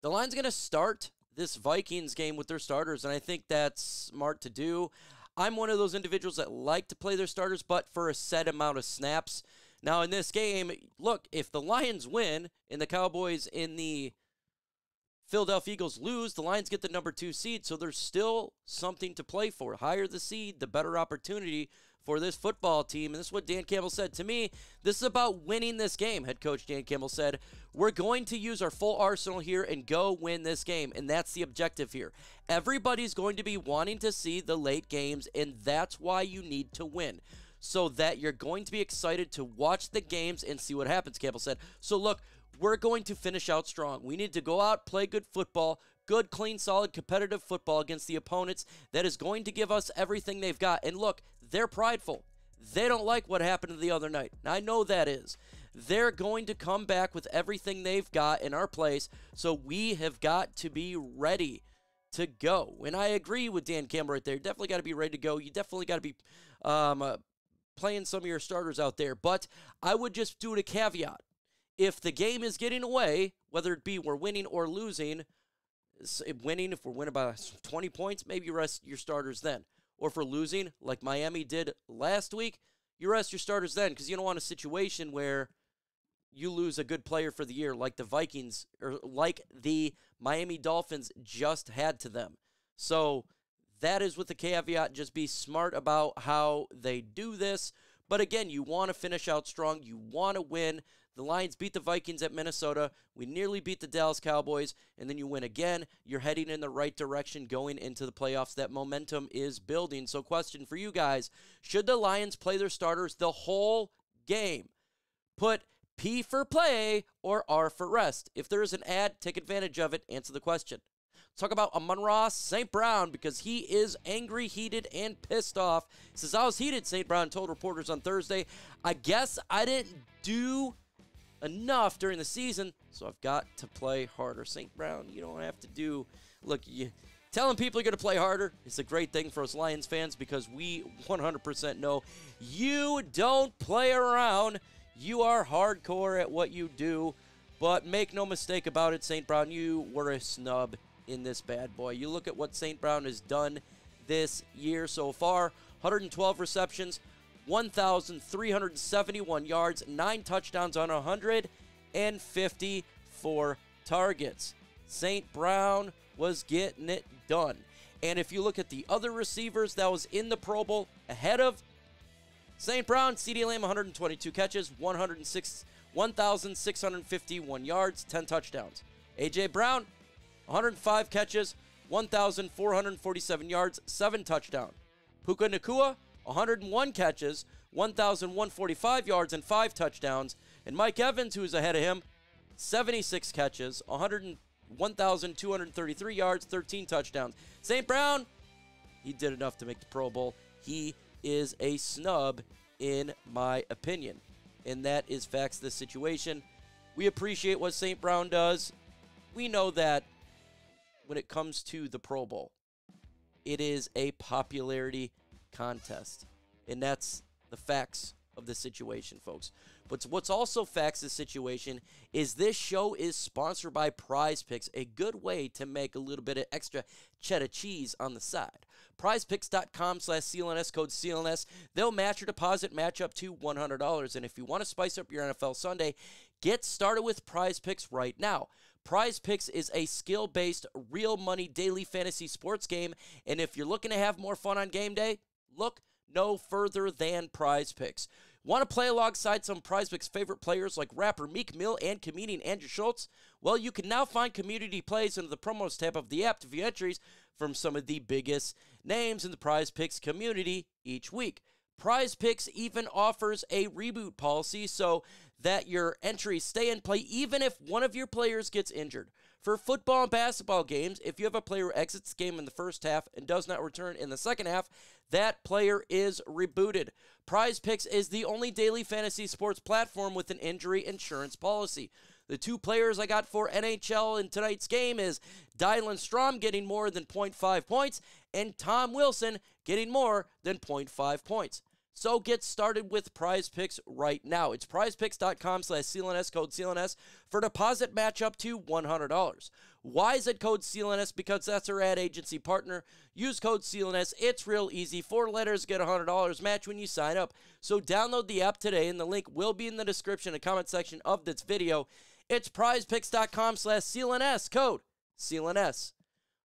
The Lions going to start this Vikings game with their starters, and I think that's smart to do. I'm one of those individuals that like to play their starters, but for a set amount of snaps. Now, in this game, look, if the Lions win and the Cowboys in the Philadelphia Eagles lose, the Lions get the number 2 seed, so there's still something to play for. Higher the seed, the better opportunity for this football team. And this is what Dan Campbell said. To me, this is about winning this game. Head coach Dan Campbell said, we're going to use our full arsenal here and go win this game, and that's the objective here. Everybody's going to be wanting to see the late games, and that's why you need to win, so that you're going to be excited to watch the games and see what happens, Campbell said. So look, we're going to finish out strong. We need to go out, play good football, good, clean, solid, competitive football against the opponents that is going to give us everything they've got. And look, they're prideful. They don't like what happened the other night. I know that is. They're going to come back with everything they've got in our place, so we have got to be ready to go. And I agree with Dan Campbell right there. You definitely got to be ready to go. You definitely got to be playing some of your starters out there. But I would just do it a caveat. If the game is getting away, whether it be we're winning or losing, winning, if we're winning by 20 points, maybe you rest your starters then. Or if we're losing, like Miami did last week, you rest your starters then, because you don't want a situation where you lose a good player for the year like the Vikings or like the Miami Dolphins just had to them. So that is with the caveat. Just be smart about how they do this. But again, you want to finish out strong. You want to win. The Lions beat the Vikings at Minnesota. We nearly beat the Dallas Cowboys. And then you win again. You're heading in the right direction going into the playoffs. That momentum is building. So question for you guys. Should the Lions play their starters the whole game? Put P for play or R for rest. If there is an ad, take advantage of it. Answer the question. Let's talk about Amon-Ra St. Brown, because he is angry, heated, and pissed off. He says, I was heated, St. Brown told reporters on Thursday. I guess I didn't do enough during the season, so I've got to play harder. St. Brown, you don't have to do... Look, telling people you're going to play harder is a great thing for us Lions fans, because we 100% know you don't play around. You are hardcore at what you do, but make no mistake about it, St. Brown, you were a snub in this bad boy. You look at what St. Brown has done this year so far. 112 receptions, 1,371 yards, 9 touchdowns on 154 targets. St. Brown was getting it done. And if you look at the other receivers that was in the Pro Bowl ahead of St. Brown, CeeDee Lamb, 122 catches, 1,651 yards, 10 touchdowns. A.J. Brown, 105 catches, 1,447 yards, 7 touchdowns. Puca Nacua, 101 catches, 1,145 yards, and 5 touchdowns. And Mike Evans, who is ahead of him, 76 catches, 1,233 yards, 13 touchdowns. St. Brown, he did enough to make the Pro Bowl. He is a snub, in my opinion. And that is facts of the situation. We appreciate what St. Brown does. We know that when it comes to the Pro Bowl, it is a popularity contest. And that's the facts of the situation, folks. But what's also facts of the situation is this show is sponsored by Prize Picks, a good way to make a little bit of extra cheddar cheese on the side. PrizePicks.com/CLNS, code CLNS. They'll match your deposit, match up to $100. And if you want to spice up your NFL Sunday, get started with Prize Picks right now. Prize Picks is a skill-based, real money daily fantasy sports game. And if you're looking to have more fun on game day, look no further than Prize Picks. Want to play alongside some Prize Picks' favorite players like rapper Meek Mill and comedian Andrew Schultz? Well, you can now find community plays under the promos tab of the app to view entries from some of the biggest names in the Prize Picks community each week. Prize Picks even offers a reboot policy so that your entries stay in play even if one of your players gets injured. For football and basketball games, if you have a player who exits the game in the first half and does not return in the second half, that player is rebooted. Prize Picks is the only daily fantasy sports platform with an injury insurance policy. The 2 players I got for NHL in tonight's game is Dylan Strom getting more than 0.5 points and Tom Wilson getting more than 0.5 points. So get started with Prize Picks right now. It's prizepicks.com/CLNS, code CLNS, for deposit match up to $100. Why is it code CLNS? Because that's our ad agency partner. Use code CLNS. It's real easy. 4 letters, get $100 match when you sign up. So download the app today, and the link will be in the description and comment section of this video. It's prizepicks.com/CLNS, code CLNS.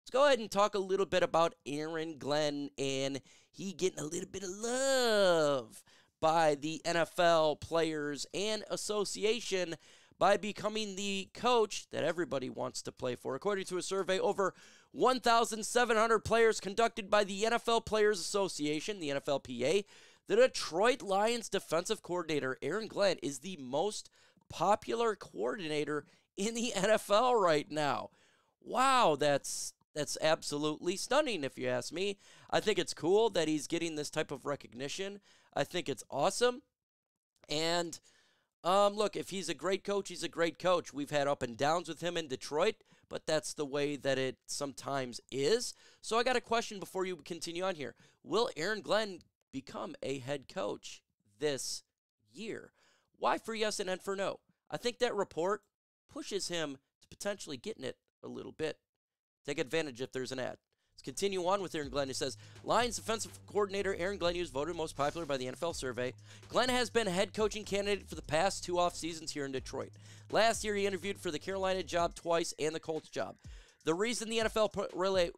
Let's go ahead and talk a little bit about Aaron Glenn, and he getting a little bit of love by the NFL players and association by becoming the coach that everybody wants to play for. According to a survey, over 1,700 players conducted by the NFL Players Association, the NFLPA, the Detroit Lions defensive coordinator, Aaron Glenn, is the most popular coordinator in the NFL right now. Wow, that's absolutely stunning, if you ask me. I think it's cool that he's getting this type of recognition. I think it's awesome. And look, if he's a great coach, he's a great coach. We've had up and downs with him in Detroit, but that's the way that it sometimes is. So I got a question before you continue on here. Will Aaron Glenn become a head coach this year? Y for yes and N for no. I think that report pushes him to potentially getting it a little bit. Take advantage if there's an ad. Let's continue on with Aaron Glenn. It says, Lions defensive coordinator Aaron Glenn was voted most popular by the NFL survey. Glenn has been a head coaching candidate for the past 2 off seasons here in Detroit. Last year, he interviewed for the Carolina job twice and the Colts job. The reason the NFL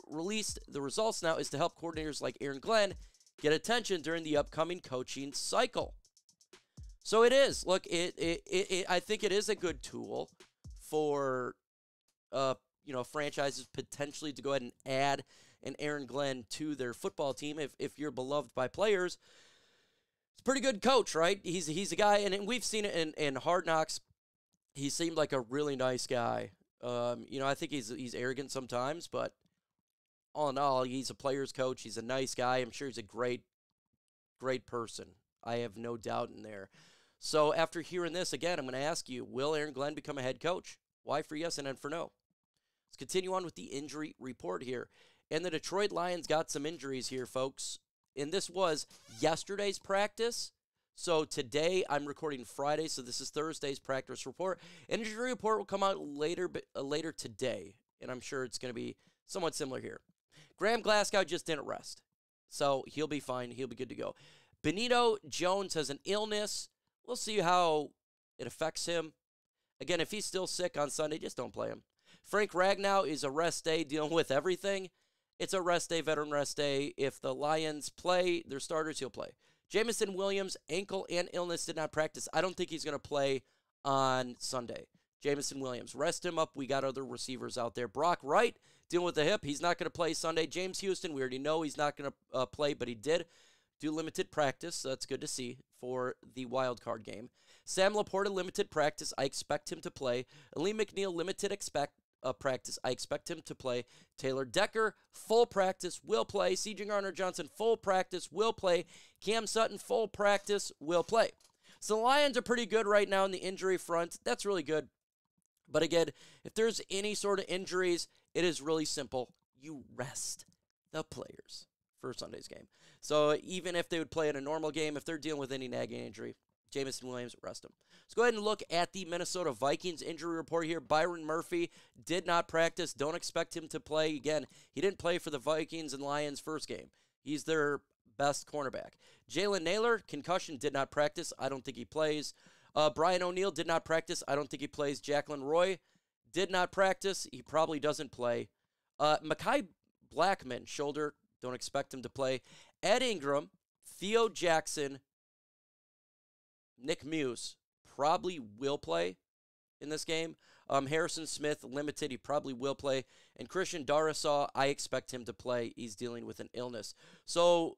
released the results now is to help coordinators like Aaron Glenn get attention during the upcoming coaching cycle. So it is. Look, I think it is a good tool for franchises potentially to go ahead and add an Aaron Glenn to their football team if you're beloved by players. He's a pretty good coach, right? He's a guy, and we've seen it in Hard Knocks. He seemed like a really nice guy. I think he's arrogant sometimes, but all in all, he's a player's coach. He's a nice guy. I'm sure he's a great person. I have no doubt in there. So after hearing this, again, I'm going to ask you, will Aaron Glenn become a head coach? Y for yes and N for no. Let's continue on with the injury report here. And the Detroit Lions got some injuries here, folks. And this was yesterday's practice. So today, I'm recording Friday, so this is Thursday's practice report. Injury report will come out later today. And I'm sure it's going to be somewhat similar here. Graham Glasgow just didn't rest. So he'll be fine. He'll be good to go. Benito Jones has an illness. We'll see how it affects him. Again, if he's still sick on Sunday, just don't play him. Frank Ragnow is a rest day dealing with everything. It's a rest day, veteran rest day. If the Lions play their starters, he'll play. Jamison Williams, ankle and illness, did not practice. I don't think he's going to play on Sunday. Jamison Williams, rest him up. We got other receivers out there. Brock Wright, dealing with the hip. He's not going to play Sunday. James Houston, we already know he's not going to play, but he did do limited practice, so that's good to see for the wild card game. Sam Laporta, limited practice. I expect him to play. Ali McNeil, limited practice. I expect him to play. Taylor Decker, full practice, will play. C.J. Gardner-Johnson, full practice, will play. Cam Sutton, full practice, will play. So the Lions are pretty good right now in the injury front. That's really good. But again, if there's any sort of injuries, it is really simple. You rest the players for Sunday's game. So even if they would play in a normal game, if they're dealing with any nagging injury, Jamison Williams, rest him. Let's go ahead and look at the Minnesota Vikings injury report here. Byron Murphy did not practice. Don't expect him to play. Again, he didn't play for the Vikings and Lions first game. He's their best cornerback. Jalen Naylor, concussion, did not practice. I don't think he plays. Brian O'Neill did not practice. I don't think he plays. Jacqueline Roy did not practice. He probably doesn't play. Mekhi Blackman, shoulder, don't expect him to play. Ed Ingram, Theo Jackson, Nick Muse probably will play in this game. Harrison Smith, limited. He probably will play. And Christian Darrisaw, I expect him to play. He's dealing with an illness. So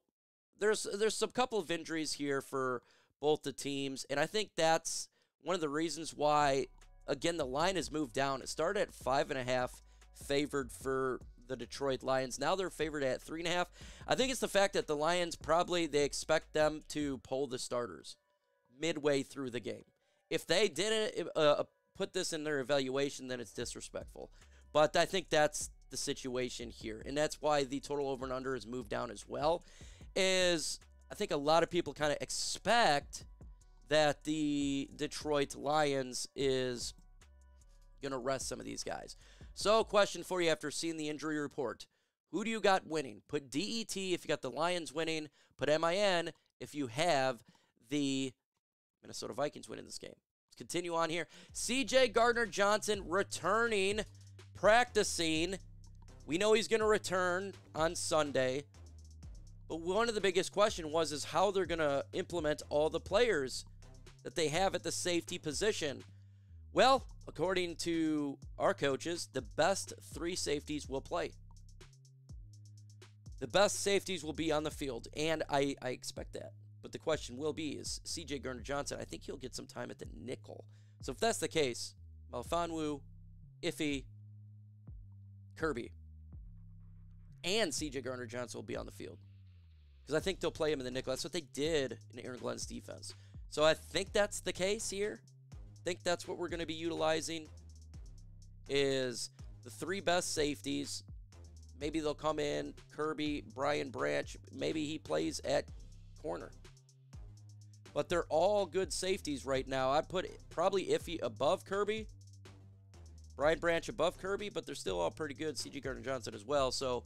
there's some couple of injuries here for both the teams. And I think that's one of the reasons why, again, the line has moved down. It started at 5.5 favored for the Detroit Lions. Now they're favored at 3.5. I think it's the fact that the Lions they expect them to pull the starters midway through the game. If they didn't put this in their evaluation, then it's disrespectful. But I think that's the situation here. And that's why the total over and under has moved down as well. Is I think a lot of people kind of expect that the Detroit Lions is going to rest some of these guys. So, question for you after seeing the injury report. Who do you got winning? Put DET if you got the Lions winning. Put MIN if you have the Minnesota Vikings winning this game. Let's continue on here. CJ Gardner-Johnson returning, practicing. We know he's going to return on Sunday. But one of the biggest question is how they're going to implement all the players that they have at the safety position. Well, according to our coaches, the best 3 safeties will play. The best safeties will be on the field, and I expect that. But the question will be, is CJ Gardner-Johnson, I think he'll get some time at the nickel. So if that's the case, Melifonwu, Iffy, Kirby, and CJ Gardner-Johnson will be on the field. Because I think they'll play him in the nickel. That's what they did in Aaron Glenn's defense. So I think that's the case here. I think that's what we're going to be utilizing is the 3 best safeties. Maybe they'll come in, Kirby, Brian Branch. Maybe he plays at corner. But they're all good safeties right now. I'd put probably Iffy above Kirby, Brian Branch above Kirby, but they're still all pretty good. CJ Gardner-Johnson as well. So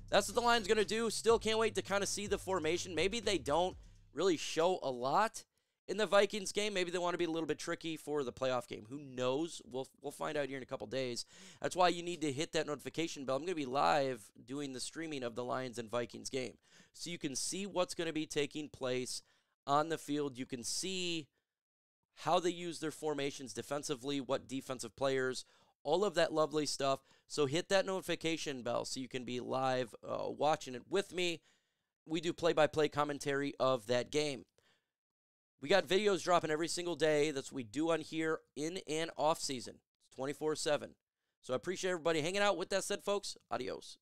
that's what the Lions going to do. Still can't wait to kind of see the formation. Maybe they don't really show a lot in the Vikings game. Maybe they want to be a little bit tricky for the playoff game. Who knows? We'll find out here in a couple days. That's why you need to hit that notification bell. I'm going to be live doing the streaming of the Lions and Vikings game. So you can see what's going to be taking place on the field. You can see how they use their formations defensively, what defensive players, all of that lovely stuff. So hit that notification bell so you can be live watching it with me. We do play-by-play commentary of that game. We got videos dropping every single day. That's what we do on here in and off season. It's 24/7. So I appreciate everybody hanging out. With that said, folks, adios.